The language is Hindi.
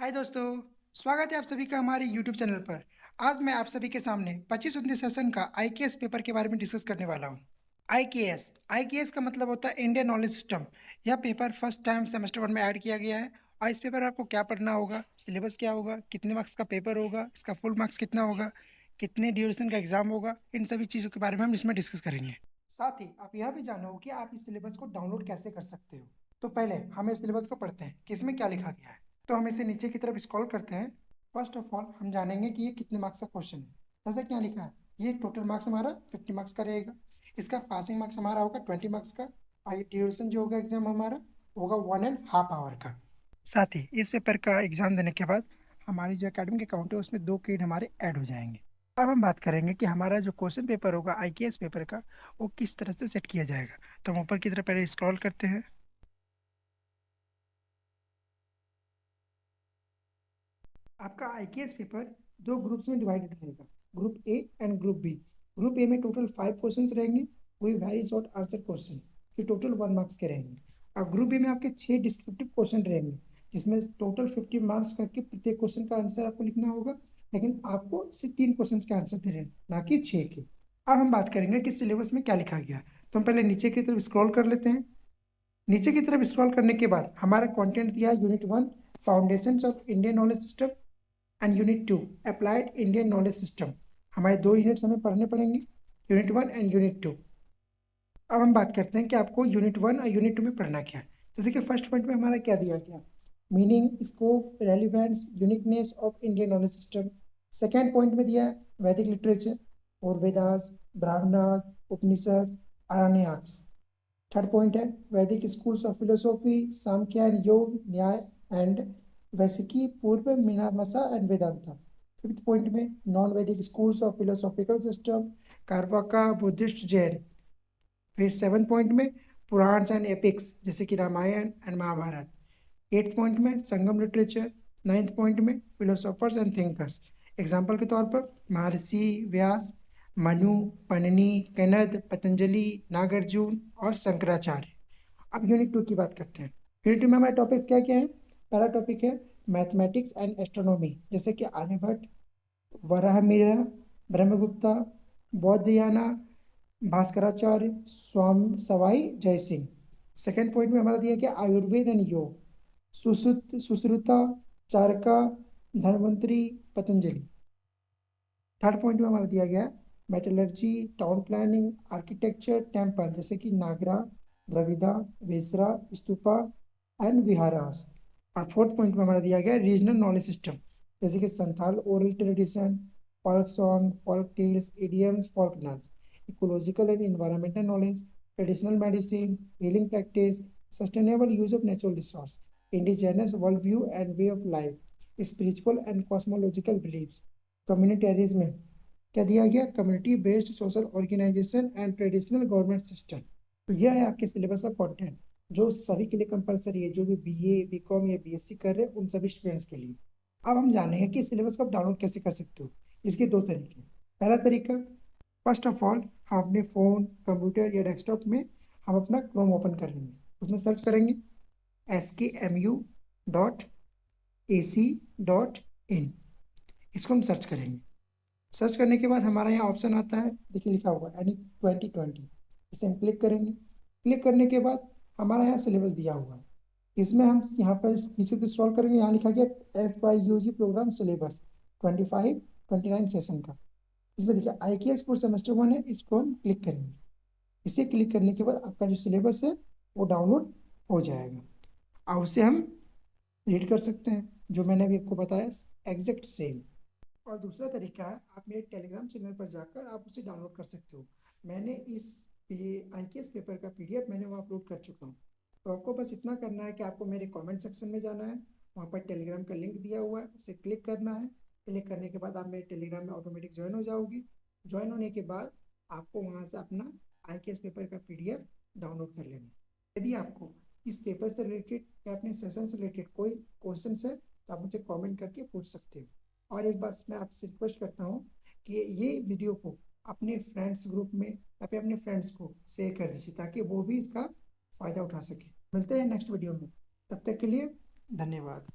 हाय दोस्तों। स्वागत है आप सभी का हमारे यूट्यूब चैनल पर। आज मैं आप सभी के सामने 25वीं सेशन का आईकेएस पेपर के बारे में डिस्कस करने वाला हूँ। आईकेएस आईकेएस का मतलब होता है इंडियन नॉलेज सिस्टम। यह पेपर फर्स्ट टाइम सेमेस्टर 1 में ऐड किया गया है। और इस पेपर में आपको क्या पढ़ना होगा, सिलेबस क्या होगा, कितने मार्क्स का पेपर होगा, इसका फुल मार्क्स कितना होगा, कितने ड्यूरेशन का एग्जाम होगा, इन सभी चीज़ों के बारे में हम इसमें डिस्कस करेंगे। साथ ही आप यह भी जानो कि आप इस सिलेबस को डाउनलोड कैसे कर सकते हो। तो पहले हम इस सिलेबस को पढ़ते हैं कि इसमें क्या लिखा गया है। तो हम इसे नीचे की तरफ स्क्रॉल करते हैं। फर्स्ट ऑफ ऑल हम जानेंगे कि ये कितने मार्क्स का क्वेश्चन है। जैसे क्या लिखा है, ये टोटल मार्क्स हमारा 50 मार्क्स का रहेगा। इसका पासिंग मार्क्स हमारा होगा 20 मार्क्स का। और ये ड्यूरेशन जो होगा एग्जाम हमारा होगा 1.5 आवर का। साथ ही इस पेपर का एग्जाम देने के बाद हमारी जो एकेडमिक अकाउंट है उसमें 2 क्रेडिट हमारे ऐड हो जाएंगे। अब हम बात करेंगे कि हमारा जो क्वेश्चन पेपर होगा आईकेएस पेपर का, वो किस तरह से सेट किया जाएगा। तो हम ऊपर की तरफ पहले स्क्रॉल करते हैं। आपका आईकेएस पेपर 2 ग्रुप्स में डिवाइडेड रहेगा, group A and group B. Group A में टोटल 5 क्वेश्चंस रहेंगे, वही वेरी शॉर्ट आंसर क्वेश्चन, जो टोटल 1 मार्क्स के रहेंगे। और ग्रुप बी में आपके 6 डिस्क्रिप्टिव क्वेश्चन रहेंगे, जिसमें टोटल 50 मार्क्स करके प्रत्येक क्वेश्चन का आंसर आपको लिखना होगा। लेकिन आपको सिर्फ 3 क्वेश्चन के आंसर देने हैं, ना कि 6 के। अब हम बात करेंगे कि सिलेबस में क्या लिखा गया है। तो हम पहले नीचे की तरफ स्क्रॉल कर लेते हैं। नीचे की तरफ स्क्रॉल करने के बाद हमारा कंटेंट दिया है unit 1 foundations of Indian knowledge system and unit 2 applied Indian knowledge system. हमारे 2 यूनिट्स हमें पढ़ने पड़ेंगे, यूनिट 1 एंड यूनिट 2। अब हम बात करते हैं कि आपको यूनिट 1 और यूनिट 2 में पढ़ना क्या है। जैसे कि फर्स्ट पॉइंट में हमारा क्या दिया गया, meaning, scope, relevance, uniqueness of Indian knowledge system. Second point में दिया है वैदिक लिटरेचर और वेदास, ब्राह्मणास, उपनिषद, आरण्यक्स। थर्ड पॉइंट है Vedic schools of philosophy, Samkhya and Yoga, Nyaya and Vaisheshika, Purva Mimamsa and Vedanta. Fifth point में non Vedic schools of philosophical system, Charvaka, Buddhist, Jain. फिर सेवन पॉइंट में पुराण्स एंड एपिक्स जैसे कि Ramayana and Mahabharata. Eighth point में संगम लिटरेचर। नाइन्थ पॉइंट में फिलोसोफर्स एंड थिंकर्स। एग्जाम्पल के तौर पर महर्षि व्यास, मनु, पन्नी, कनद, पतंजलि, नागार्जुन और शंकराचार्य। अब यूनिट 2 की बात करते हैं। यूनिट 2 में हमारे टॉपिक्स क्या क्या है। पहला टॉपिक है मैथमेटिक्स एंड एस्ट्रोनॉमी, जैसे कि आर्यभट्ट, वराहमिहिर, ब्रह्मगुप्ता, बौद्धयाना, भास्कराचार्य, स्वामी सवाई जयसिंह। सेकेंड पॉइंट में हमारा दिया गया आयुर्वेद एंड योग, सुश्रुता, चारका, धन्वंतरी, पतंजलि। थर्ड पॉइंट में हमारा दिया गया metallurgy, town planning, architecture, temple जैसे कि नागरा, द्रविदा, वेसरा, स्तूपा एंड विहारास। और फोर्थ पॉइंट में हमारा दिया गया रीजनल नॉलेज सिस्टम, जैसे कि Santhal oral tradition, folk song, folk tales, idioms, folk dance. Ecological and environmental knowledge, traditional medicine, healing practice, sustainable use of natural resource, indigenous world view and way of life, spiritual and cosmological beliefs. Communitarianism में क्या दिया गया, community based social organisation and traditional government system. तो यह है आपके सिलेबस का कंटेंट, जो सभी के लिए कंपलसरी है, जो भी बीए, बीकॉम या बीएससी कर रहे हैं उन सभी स्टूडेंट्स के लिए। अब हम जानेंगे कि सिलेबस को आप डाउनलोड कैसे कर सकते हो। इसके 2 तरीके। पहला तरीका, फर्स्ट ऑफ ऑल हम अपने फ़ोन, कंप्यूटर या डेस्कटॉप में हम अपना क्रोम ओपन कर लेंगे। उसमें सर्च करेंगे skmu.ac.in। इसको हम सर्च करेंगे। सर्च करने के बाद हमारा यहाँ ऑप्शन आता है, देखिए लिखा हुआ है यानी 2020। इसे हम क्लिक करेंगे। क्लिक करने के बाद हमारा यहाँ सिलेबस दिया हुआ है। इसमें हम यहाँ पर नीचे को स्क्रॉल करेंगे, यहाँ लिखा गया FYUG प्रोग्राम सिलेबस 25-29 सेशन का। इसमें देखिए आईकेएस कोर्स सेमेस्टर 1 है, इसको हम क्लिक करेंगे। इसे क्लिक करने के बाद आपका जो सिलेबस है वो डाउनलोड हो जाएगा और उसे हम रीड कर सकते हैं, जो मैंने अभी आपको बताया एग्जैक्ट सेम। और दूसरा तरीका है, आप मेरे टेलीग्राम चैनल पर जाकर आप उसे डाउनलोड कर सकते हो। मैंने इस आईकेएस पेपर का पीडीएफ मैंने वो अपलोड कर चुका हूँ। तो आपको बस इतना करना है कि आपको मेरे कमेंट सेक्शन में जाना है, वहाँ पर टेलीग्राम का लिंक दिया हुआ है, उसे क्लिक करना है। क्लिक करने के बाद आप मेरे टेलीग्राम में ऑटोमेटिक ज्वाइन हो जाओगे। ज्वाइन होने के बाद आपको वहाँ से अपना आईकेएस पेपर का पीडीएफ डाउनलोड कर लेना है। यदि आपको इस पेपर से रिलेटेड या अपने सेशन से रिलेटेड कोई क्वेश्चन है तो आप मुझे कमेंट करके पूछ सकते हो। और एक बात मैं आपसे रिक्वेस्ट करता हूँ कि ये वीडियो को अपने फ्रेंड्स ग्रुप में या फिर अपने फ्रेंड्स को शेयर कर दीजिए, ताकि वो भी इसका फ़ायदा उठा सके। मिलते हैं नेक्स्ट वीडियो में, तब तक के लिए धन्यवाद।